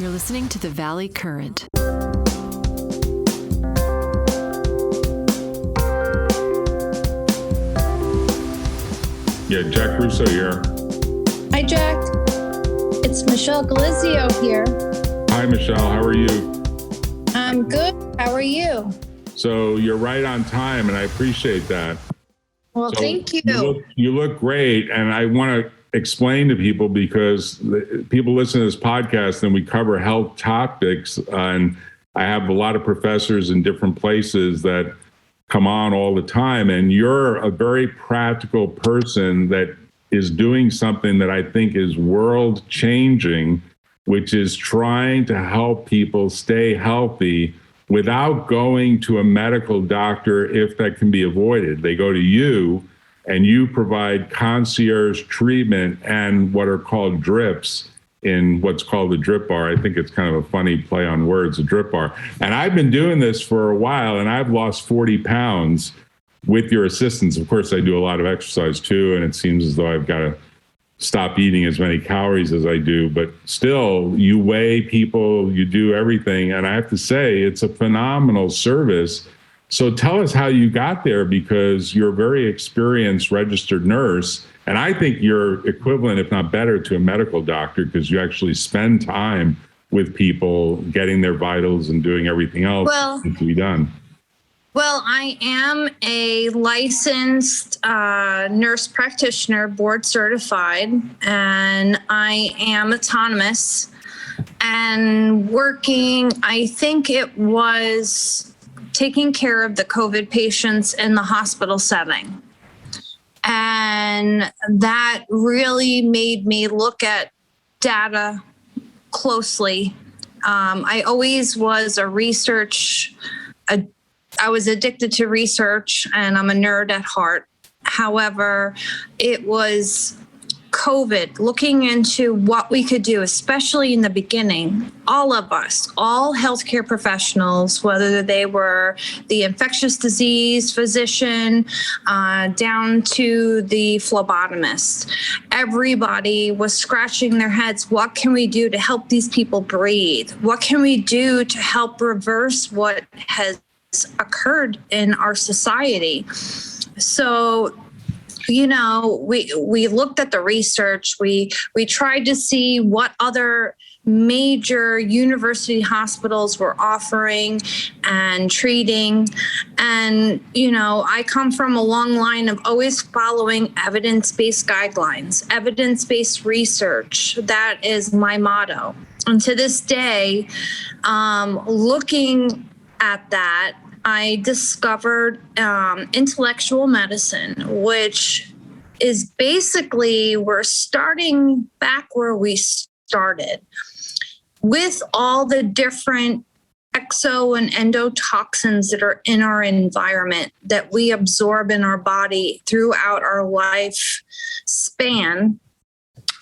You're listening to the Valley Current. Yeah, Jack Russo here. Hi, Jack. It's Michelle Gulizio here. Hi, Michelle. How are you? I'm good. How are you? So you're right on time, and I appreciate that. Well, thank you. You look great, and I want to explain to people because people listen to this podcast and we cover health topics, and I have a lot of professors in different places that come on all the time, and you're a very practical person that is doing something that I think is world changing, which is trying to help people stay healthy without going to a medical doctor if that can be avoided. They go to you, and you provide concierge treatment and what are called drips in what's called the DRIPBaR. I think it's kind of a funny play on words, a DRIPBaR. And I've been doing this for a while, and I've lost 40 pounds with your assistance. Of course, I do a lot of exercise too, and it seems as though I've got to stop eating as many calories as I do. But still, you weigh people, you do everything. And I have to say, it's a phenomenal service. So tell us how you got there, because you're a very experienced registered nurse. And I think you're equivalent, if not better, to a medical doctor, because you actually spend time with people, getting their vitals and doing everything else that needs to be done. Well, I am a licensed nurse practitioner, board certified, and I am autonomous and working, I think it was taking care of the COVID patients in the hospital setting. And that really made me look at data closely. I always was I was addicted to research, and I'm a nerd at heart. However, it was COVID, looking into what we could do, especially in the beginning. All of us, all healthcare professionals, whether they were the infectious disease physician, down to the phlebotomist, everybody was scratching their heads. What can we do to help these people breathe? What can we do to help reverse what has occurred in our society? So, you know, we looked at the research. We tried to see what other major university hospitals were offering and treating. And, you know, I come from a long line of always following evidence-based guidelines, evidence-based research. That is my motto. And to this day, looking at that, I discovered intellectual medicine, which is basically we're starting back where we started with all the different exo and endotoxins that are in our environment that we absorb in our body throughout our life span.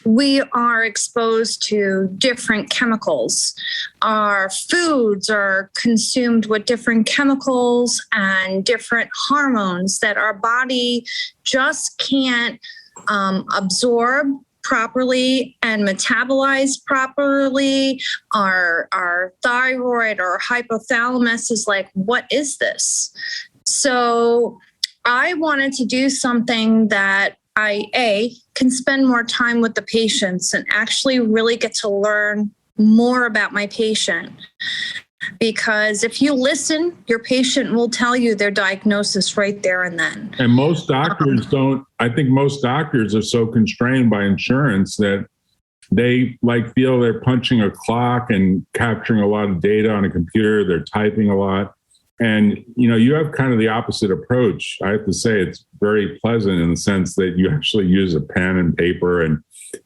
We are exposed to different chemicals. Our foods are consumed with different chemicals and different hormones that our body just can't absorb properly and metabolize properly. Our thyroid or hypothalamus is like, what is this? So I wanted to do something that I can spend more time with the patients and actually really get to learn more about my patient. Because if you listen, your patient will tell you their diagnosis right there and then. And most doctors don't. I think most doctors are so constrained by insurance that they feel they're punching a clock and capturing a lot of data on a computer. They're typing a lot. And, you know, you have kind of the opposite approach. I have to say it's very pleasant in the sense that you actually use a pen and paper and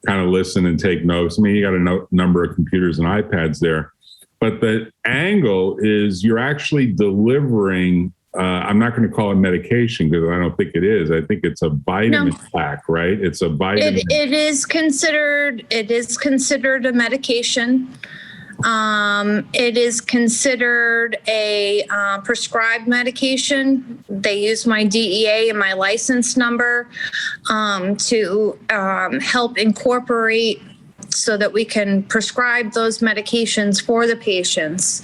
kind of listen and take notes. I mean, you got a number of computers and iPads there. But the angle is you're actually delivering, I'm not going to call it medication because I don't think it is. I think it's a vitamin pack, right? It's a vitamin. It is considered a medication. It is considered a prescribed medication. They use my DEA and my license number to help incorporate so that we can prescribe those medications for the patients.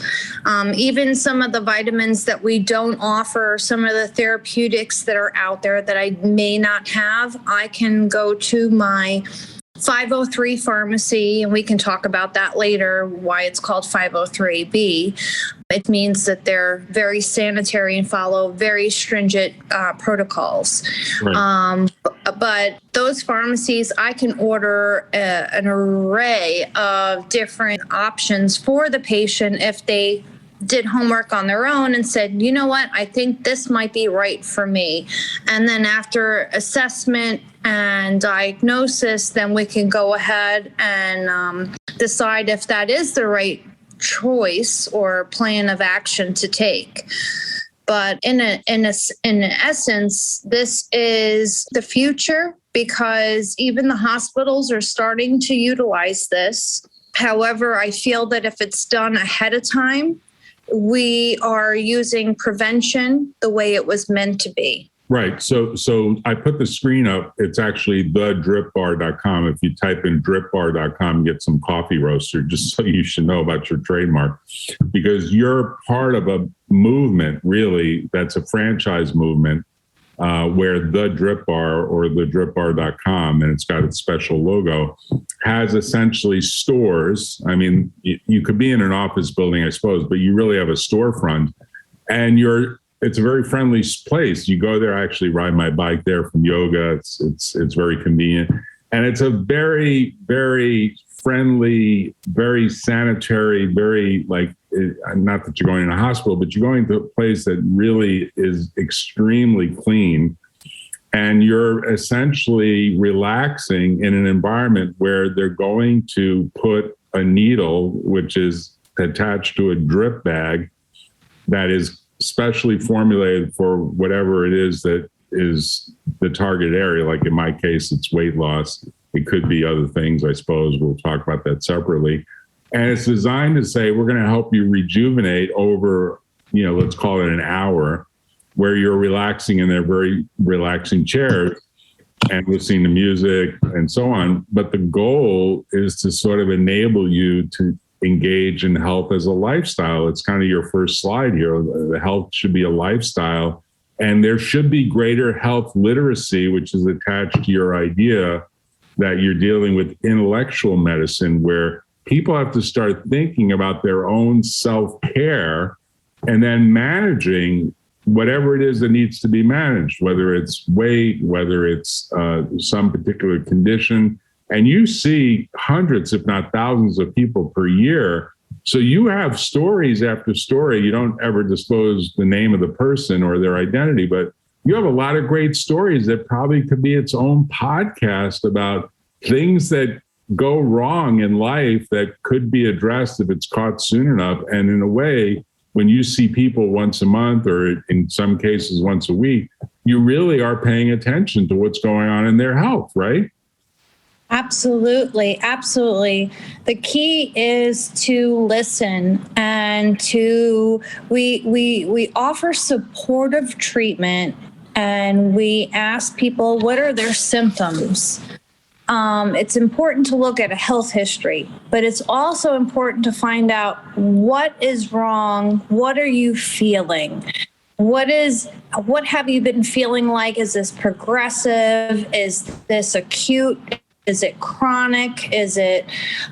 Even some of the vitamins that we don't offer, some of the therapeutics that are out there that I may not have, I can go to my 503 pharmacy, and we can talk about that later, why it's called 503B. It means that they're very sanitary and follow very stringent protocols. Right. But those pharmacies, I can order an array of different options for the patient if they did homework on their own and said, you know what, I think this might be right for me. And then after assessment and diagnosis, then we can go ahead and decide if that is the right choice or plan of action to take. But in essence, this is the future, because even the hospitals are starting to utilize this. However, I feel that if it's done ahead of time, we are using prevention the way it was meant to be. Right. So I put the screen up. It's actually DRIPBaR.com. If you type in DRIPBaR.com, get some coffee roaster, just so you should know about your trademark, because you're part of a movement, really, that's a franchise movement, where the DRIPBaR, or the DRIPBaR.com, and it's got its special logo, has essentially stores. I mean, you could be in an office building, I suppose, but you really have a storefront, and it's a very friendly place. You go there. I actually ride my bike there from yoga. It's very convenient, and it's a very, very friendly, very sanitary, very not that you're going in a hospital, but you're going to a place that really is extremely clean, and you're essentially relaxing in an environment where they're going to put a needle, which is attached to a drip bag that is specially formulated for whatever it is that is the target area. Like in my case, it's weight loss. It could be other things, I suppose. We'll talk about that separately. And it's designed to say, we're going to help you rejuvenate over, let's call it an hour, where you're relaxing in their very relaxing chairs and listening to music and so on. But the goal is to sort of enable you to engage in health as a lifestyle. It's kind of your first slide here. The health should be a lifestyle, and there should be greater health literacy, which is attached to your idea that you're dealing with intellectual medicine, where people have to start thinking about their own self-care and then managing whatever it is that needs to be managed, whether it's weight, whether it's some particular condition. And you see hundreds, if not thousands, of people per year. So you have stories after story. You don't ever disclose the name of the person or their identity, but you have a lot of great stories that probably could be its own podcast about things that go wrong in life that could be addressed if it's caught soon enough. And in a way, when you see people once a month, or in some cases once a week, you really are paying attention to what's going on in their health, right? Absolutely. Absolutely. The key is to listen, and we offer supportive treatment, and we ask people, what are their symptoms? It's important to look at a health history, but it's also important to find out what is wrong. What are you feeling? What have you been feeling like? Is this progressive? Is this acute? Is it chronic? Is it,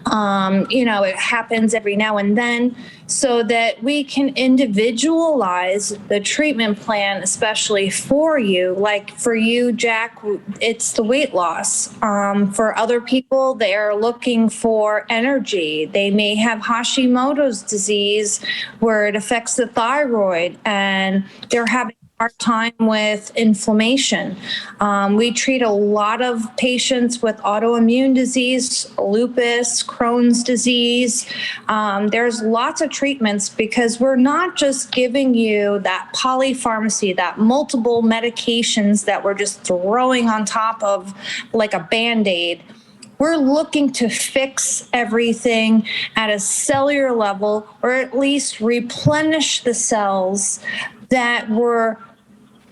it happens every now and then, so that we can individualize the treatment plan, especially for you. Like for you, Jack, it's the weight loss. For other people, they are looking for energy. They may have Hashimoto's disease, where it affects the thyroid, and they're having hard time with inflammation. We treat a lot of patients with autoimmune disease, lupus, Crohn's disease. There's lots of treatments, because we're not just giving you that polypharmacy, that multiple medications that we're just throwing on top of like a Band-Aid. We're looking to fix everything at a cellular level, or at least replenish the cells that were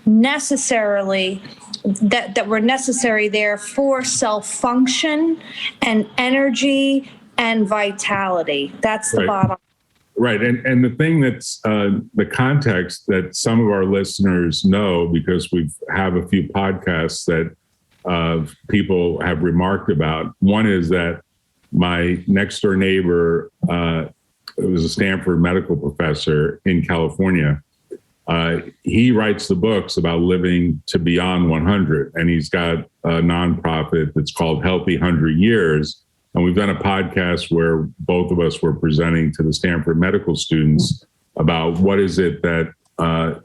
necessarily that were necessary there for cell function and energy and vitality. That's the bottom. Right. And the thing that's the context that some of our listeners know, because we have a few podcasts that people have remarked about. One is that my next door neighbor was a Stanford medical professor in California. He writes the books about living to beyond 100, and he's got a nonprofit that's called Healthy 100 Years. And we've done a podcast where both of us were presenting to the Stanford medical students about what is it that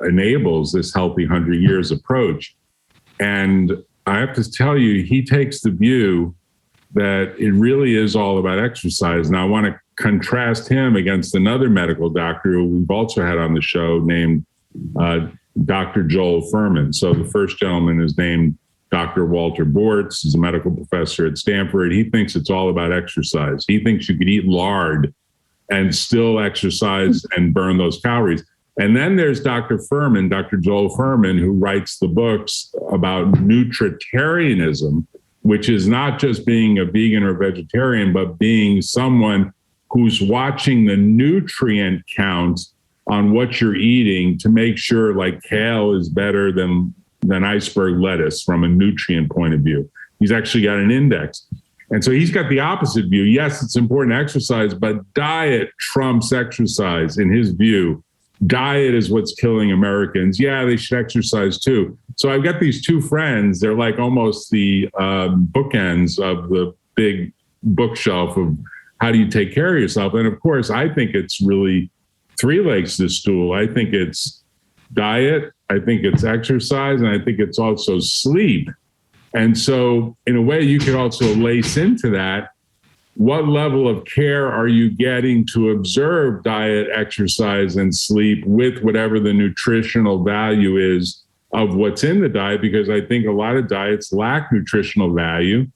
enables this Healthy 100 Years approach. And I have to tell you, he takes the view that it really is all about exercise. Now, I want to contrast him against another medical doctor who we've also had on the show named Dr. Joel Fuhrman. So the first gentleman is named Dr. Walter Bortz. He's a medical professor at Stanford. He thinks it's all about exercise. He thinks you could eat lard and still exercise and burn those calories. And then there's Dr. Fuhrman, Dr. Joel Fuhrman, who writes the books about nutritarianism, which is not just being a vegan or vegetarian, but being someone who's watching the nutrient count on what you're eating to make sure, like, kale is better than iceberg lettuce from a nutrient point of view. He's actually got an index. And so he's got the opposite view. Yes, it's important to exercise, but diet trumps exercise in his view. Diet is what's killing Americans. Yeah, they should exercise too. So I've got these two friends. They're like almost the bookends of the big bookshelf of how do you take care of yourself. And of course, I think it's really three legs to the stool. I think it's diet, I think it's exercise, and I think it's also sleep. And so in a way, you could also lace into that, what level of care are you getting to observe diet, exercise, and sleep with whatever the nutritional value is of what's in the diet? Because I think a lot of diets lack nutritional value.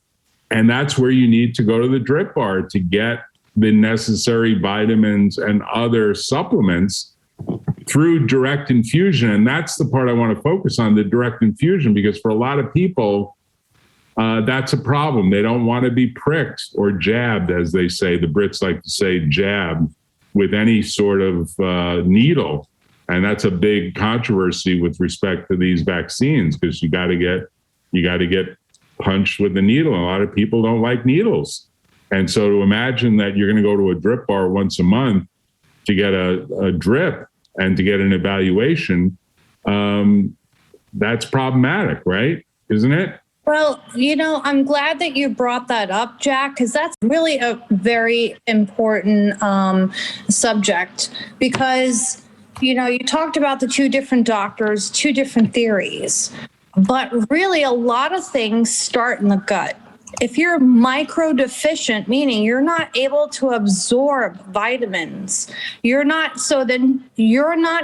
And that's where you need to go to the DRIPBaR to get the necessary vitamins and other supplements through direct infusion. And that's the part I want to focus on, the direct infusion, because for a lot of people, that's a problem. They don't want to be pricked or jabbed, as they say. The Brits like to say jab with any sort of needle. And that's a big controversy with respect to these vaccines, because you got to get punched with the needle. And a lot of people don't like needles. And so to imagine that you're going to go to a DRIPBaR once a month to get a drip and to get an evaluation, that's problematic, right? Isn't it? Well, I'm glad that you brought that up, Jack, because that's really a very important subject, because, you talked about the two different doctors, two different theories, but really a lot of things start in the gut. If you're micro deficient, meaning you're not able to absorb vitamins, you're not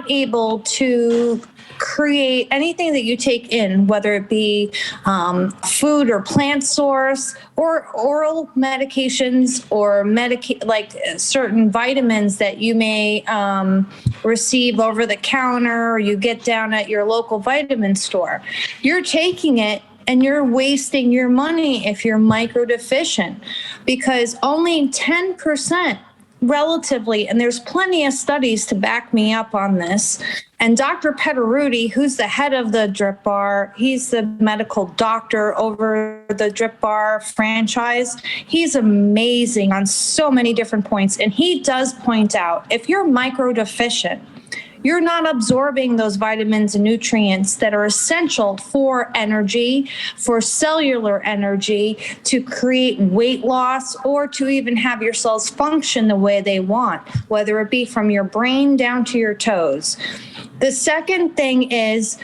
able to create anything that you take in, whether it be food or plant source or oral medications or like certain vitamins that you may receive over the counter or you get down at your local vitamin store. You're taking it and you're wasting your money if you're micro deficient, because only 10% relatively, and there's plenty of studies to back me up on this. And Dr. Petteruti, who's the head of the DRIPBaR, he's the medical doctor over the DRIPBaR franchise. He's amazing on so many different points. And he does point out, if you're micro deficient, you're not absorbing those vitamins and nutrients that are essential for energy, for cellular energy, to create weight loss, or to even have your cells function the way they want, whether it be from your brain down to your toes. The second thing is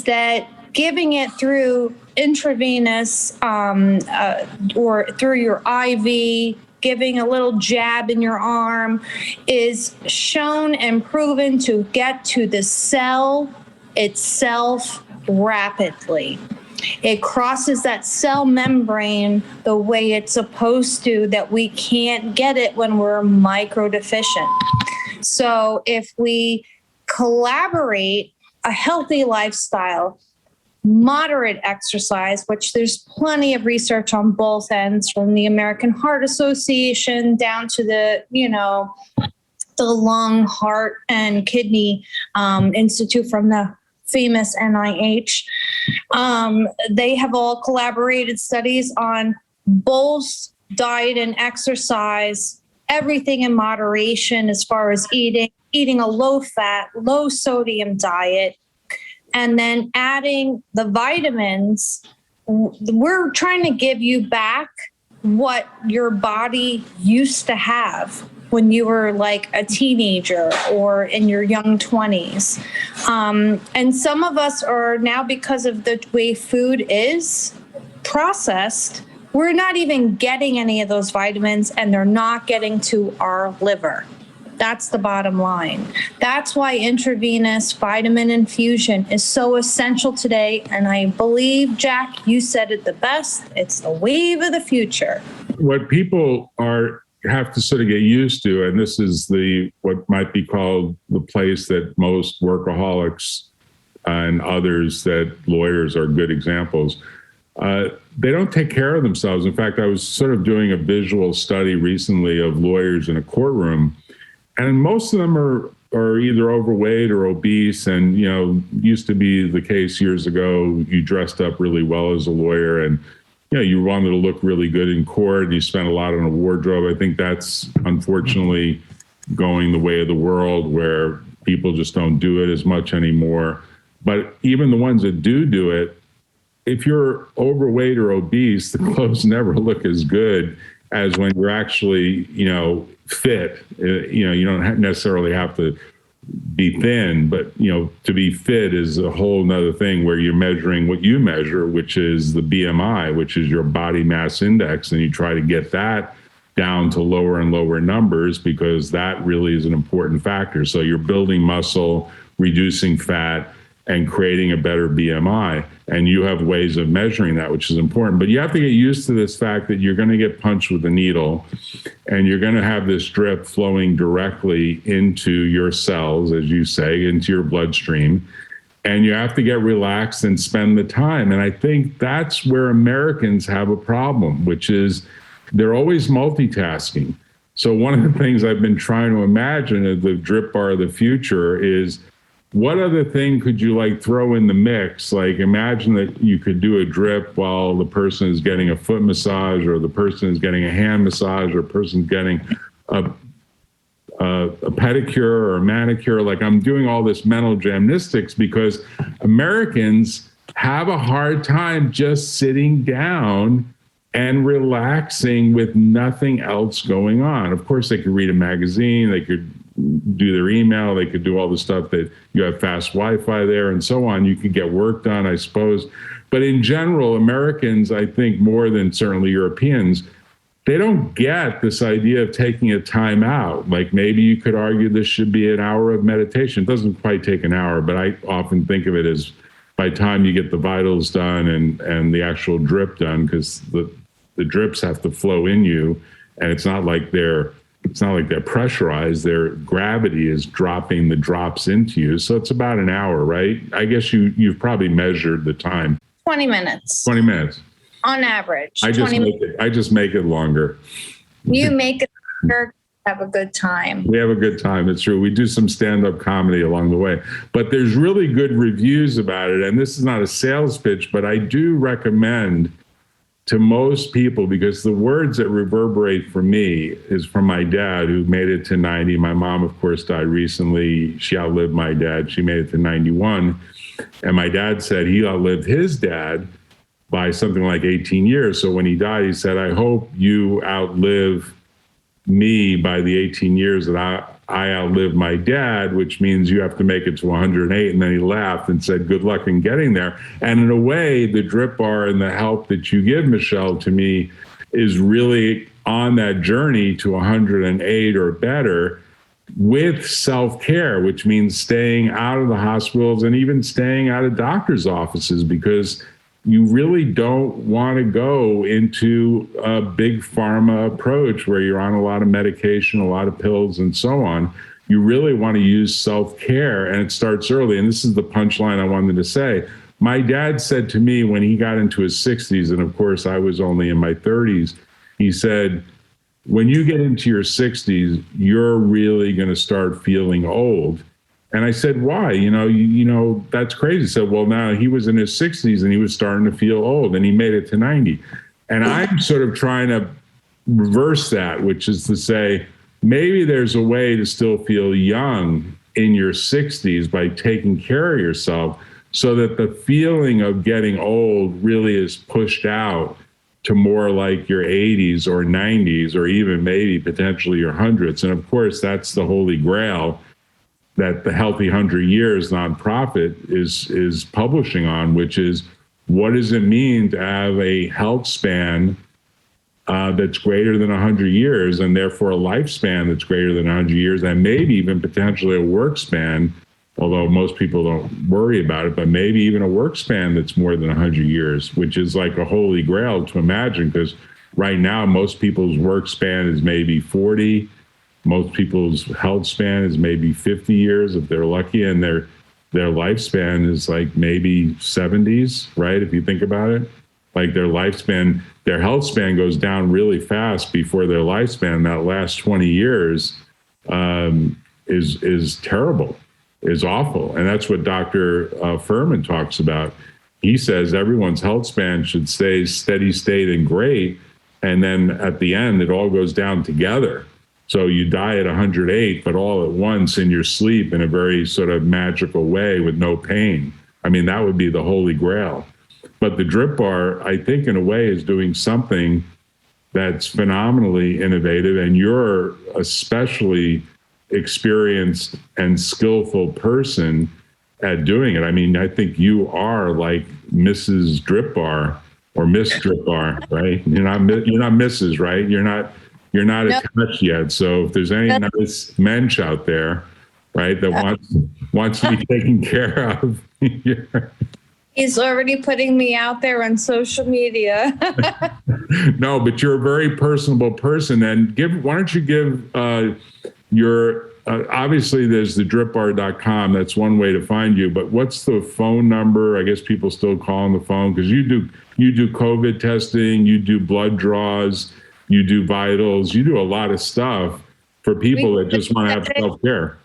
that giving it through intravenous or through your IV, giving a little jab in your arm, is shown and proven to get to the cell itself rapidly. It crosses that cell membrane the way it's supposed to, that we can't get it when we're micro deficient. So if we collaborate a healthy lifestyle, moderate exercise, which there's plenty of research on both ends, from the American Heart Association down to the Lung, Heart, and Kidney Institute from the famous NIH. They have all collaborated studies on both diet and exercise, everything in moderation as far as eating a low-fat, low-sodium diet, and then adding the vitamins. We're trying to give you back what your body used to have when you were like a teenager or in your young 20s. And some of us are now, because of the way food is processed, we're not even getting any of those vitamins, and they're not getting to our liver. That's the bottom line. That's why intravenous vitamin infusion is so essential today. And I believe, Jack, you said it the best. It's the wave of the future. What people have to sort of get used to, and this is what might be called the place that most workaholics and others, that lawyers are good examples, they don't take care of themselves. In fact, I was sort of doing a visual study recently of lawyers in a courtroom, and most of them are either overweight or obese. And, used to be the case years ago, you dressed up really well as a lawyer and, you wanted to look really good in court, and you spent a lot on a wardrobe. I think that's unfortunately going the way of the world, where people just don't do it as much anymore. But even the ones that do it, if you're overweight or obese, the clothes never look as good as when you're actually, fit. You don't necessarily have to be thin, but, to be fit is a whole nother thing, where you're measuring what you measure, which is the BMI, which is your body mass index. And you try to get that down to lower and lower numbers, because that really is an important factor. So you're building muscle, reducing fat, and creating a better BMI. And you have ways of measuring that, which is important. But you have to get used to this fact that you're going to get punched with a needle, and you're going to have this drip flowing directly into your cells, as you say, into your bloodstream. And you have to get relaxed and spend the time. And I think that's where Americans have a problem, which is they're always multitasking. So one of the things I've been trying to imagine of the DRIPBaR of the future is, what other thing could you throw in the mix? Imagine that you could do a drip while the person is getting a foot massage, or the person is getting a hand massage, or a person's getting a pedicure or a manicure. I'm doing all this mental gymnastics because Americans have a hard time just sitting down and relaxing with nothing else going on. Of course, they could read a magazine, they could do their email, they could do all the stuff that you have fast Wi-Fi there and so on. You could get work done, I suppose. But in general, Americans, I think more than certainly Europeans, they don't get this idea of taking a time out. Maybe you could argue this should be an hour of meditation. It doesn't quite take an hour, but I often think of it as, by the time you get the vitals done and the actual drip done, because the drips have to flow in you, and it's not like they're pressurized. Their gravity is dropping the drops into you. So it's about an hour, right? I guess you've probably measured the time. 20 minutes. 20 minutes. On average. I just make it longer. You make it longer, have a good time. We have a good time. It's true. We do some stand-up comedy along the way. But there's really good reviews about it. And this is not a sales pitch, but I do recommend to most people, because the words that reverberate for me is from my dad, who made it to 90. My mom, of course, died recently. She outlived my dad. She made it to 91. And my dad said he outlived his dad by something like 18 years. So when he died, he said, I hope you outlive me by the 18 years that I outlived my dad, which means you have to make it to 108. And then he laughed and said, good luck in getting there. And in a way, the DRIPBaR and the help that you give, Michelle, to me, is really on that journey to 108 or better, with self-care, which means staying out of the hospitals and even staying out of doctors' offices, because you really don't want to go into a big pharma approach where you're on a lot of medication, a lot of pills, and so on. you really want to use self-care, and it starts early. And this is the punchline I wanted to say. My dad said to me when he got into his 60s, and of course I was only in my 30s, he said, when you get into your 60s, you're really going to start feeling old. And I said, why? You know, that's crazy. He said, well, now he was in his 60s and he was starting to feel old, and he made it to 90. And I'm sort of trying to reverse that, which is to say, maybe there's a way to still feel young in your 60s by taking care of yourself, so that the feeling of getting old really is pushed out to more like your 80s or 90s, or even maybe potentially your hundreds. And of course, that's the holy grail that the Healthy 100 Years nonprofit is publishing on, which is, what does it mean to have a health span that's greater than 100 years, and therefore a lifespan that's greater than 100 years, and maybe even potentially a work span, although most people don't worry about it, but maybe even a work span that's more than 100 years, which is like a holy grail to imagine, because right now most people's work span is maybe 40. Most people's health span is maybe 50 years if they're lucky, and their lifespan is like maybe 70s, right? If you think about it, like their lifespan, their health span goes down really fast before their lifespan. That last 20 years is terrible, is awful. And that's what Dr. Furman talks about. He says everyone's health span should stay steady state and great. And then at the end, it all goes down together. So you die at 108, but all at once in your sleep in a very sort of magical way with no pain. I mean, that would be the holy grail. But the DRIPBaR, I think, in a way, is doing something that's phenomenally innovative. And you're especially experienced and skillful person at doing it. I mean, I think you are like Mrs. DRIPBaR or Miss DRIPBaR, right? You're not Mrs., right? You're not Nope. attached yet. So if there's any nice mensch out there, right, that wants to be taken care of, He's already putting me out there on social media. No, but you're a very personable person. And why don't you give your, obviously there's the DRIPBaR.com. That's one way to find you, but what's the phone number? I guess people still call on the phone, because you do COVID testing, you do blood draws, you do vitals, you do a lot of stuff for people that just want to have self-care.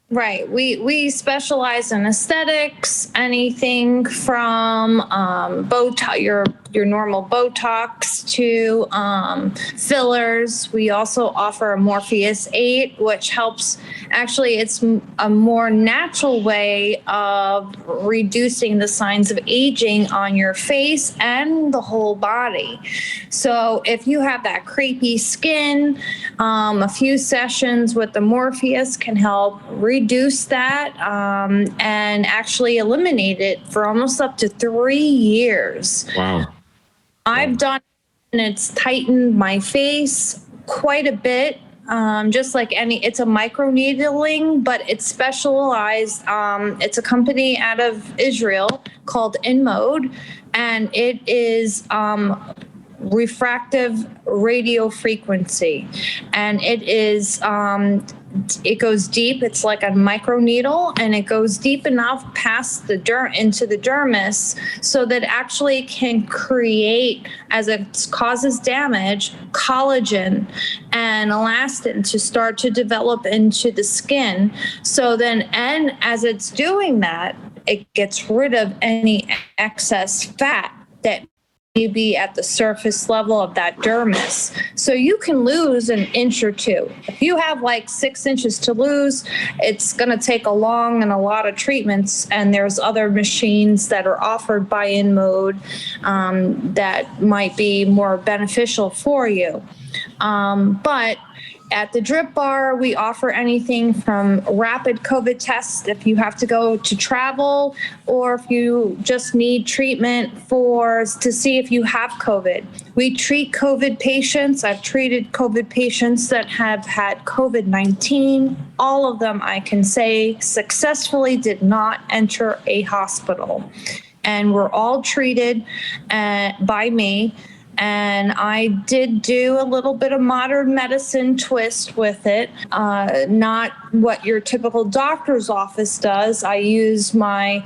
Right. We specialize in aesthetics, anything from Botox, your normal Botox to fillers. We also offer a Morpheus 8, which helps. Actually, it's a more natural way of reducing the signs of aging on your face and the whole body. So if you have that crepey skin, a few sessions with the Morpheus can help reduce that and actually eliminate it for almost up to 3 years. Wow. I've done it, and it's tightened my face quite a bit. Just like it's a micro needling, but it's specialized. It's a company out of Israel called InMode, and it is refractive radio frequency, and it is it goes deep. It's like a micro needle, and it goes deep enough past into the dermis, so that actually can create, as it causes damage, collagen and elastin to start to develop into the skin. So then, and as it's doing that, it gets rid of any excess fat that be at the surface level of that dermis. So you can lose an inch or two. If you have like 6 inches to lose, it's going to take a lot of treatments. And there's other machines that are offered by InMode that might be more beneficial for you. But at the DRIPBaR, we offer anything from rapid COVID tests if you have to go to travel, or if you just need treatment to see if you have COVID. We treat COVID patients. I've treated COVID patients that have had COVID-19. All of them, I can say, successfully did not enter a hospital. And we're all treated by me. And I did do a little bit of modern medicine twist with it, not what your typical doctor's office does. I use my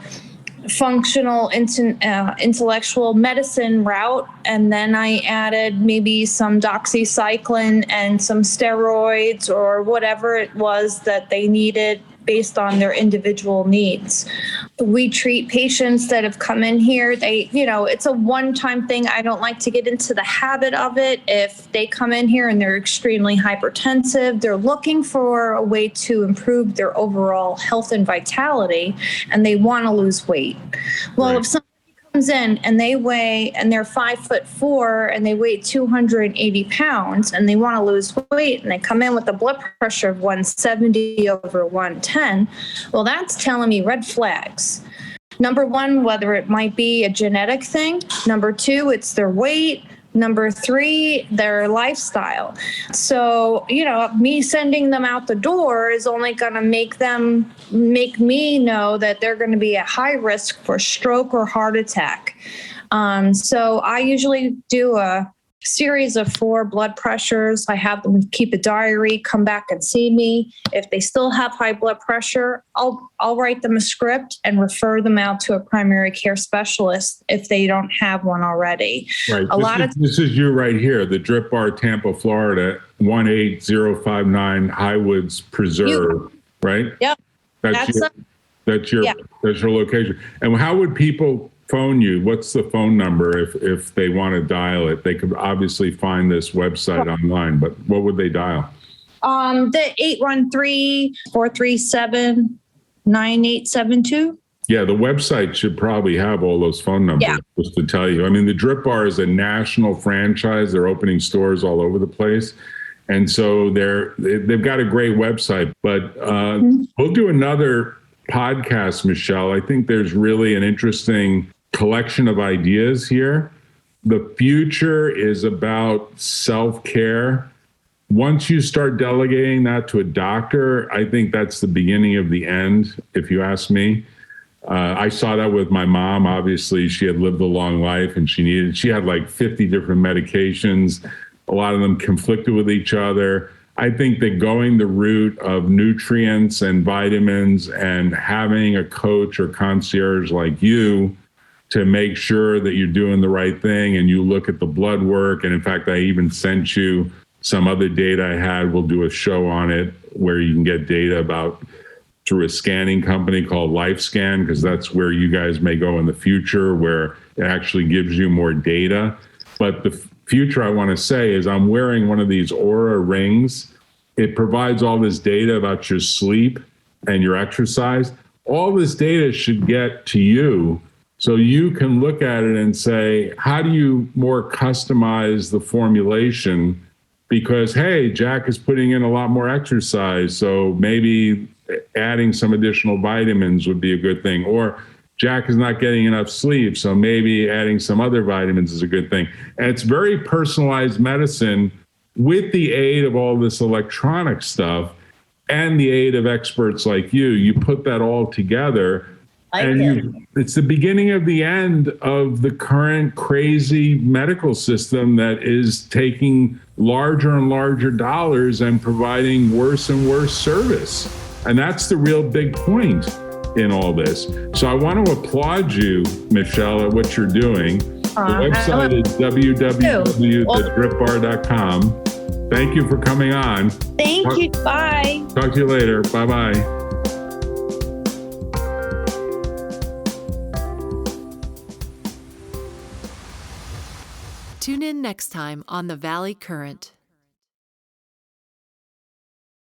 functional intellectual medicine route, and then I added maybe some doxycycline and some steroids or whatever it was that they needed based on their individual needs. We treat patients that have come in here. It's a one-time thing. I don't like to get into the habit of it. If they come in here and they're extremely hypertensive, they're looking for a way to improve their overall health and vitality, and they want to lose weight. Well, Right. if somebody comes in and they're 5'4" and they weigh 280 pounds and they want to lose weight, and they come in with a blood pressure of 170 over 110, well, that's telling me red flags. Number one, whether it might be a genetic thing. Number two, it's their weight. Number three, their lifestyle. So, me sending them out the door is only going to make me know that they're going to be at high risk for stroke or heart attack. So I usually do a series of 4 blood pressures. I have them keep a diary, come back and see me. If they still have high blood pressure, I'll write them a script and refer them out to a primary care specialist if they don't have one already. Right. This is you right here, the DRIPBaR, Tampa, Florida, 18059 Highwoods Preserve, right? Yep. That's your location. And how would people phone you? What's the phone number if they want to dial it? They could obviously find this website online, but what would they dial? The 813-437-9872. Yeah, the website should probably have all those phone numbers, just to tell you. I mean, the DRIPBaR is a national franchise. They're opening stores all over the place. And so they've got a great website, but we'll do another podcast, Michelle. I think there's really an interesting collection of ideas here. The future is about self-care. Once you start delegating that to a doctor, I think that's the beginning of the end, if you ask me. I saw that with my mom. Obviously, she had lived a long life and she had like 50 different medications. A lot of them conflicted with each other. I think that going the route of nutrients and vitamins and having a coach or concierge like you to make sure that you're doing the right thing and you look at the blood work. And in fact, I even sent you some other data I had. We'll do a show on it where you can get data about through a scanning company called LifeScan, because that's where you guys may go in the future, where it actually gives you more data. But the future I want to say is I'm wearing one of these Aura rings. It provides all this data about your sleep and your exercise. All this data should get to you so you can look at it and say, how do you more customize the formulation? Because, hey, Jack is putting in a lot more exercise, so maybe adding some additional vitamins would be a good thing. Or Jack is not getting enough sleep, so maybe adding some other vitamins is a good thing. And it's very personalized medicine with the aid of all this electronic stuff and the aid of experts like you. You put that all together, it's the beginning of the end of the current crazy medical system that is taking larger and larger dollars and providing worse and worse service. And that's the real big point in all this. So I want to applaud you, Michelle, at what you're doing. The website is www.dripbar.com. Thank you for coming on. Thank you. Bye. Talk to you later. Bye-bye. Tune in next time on The Valley Current.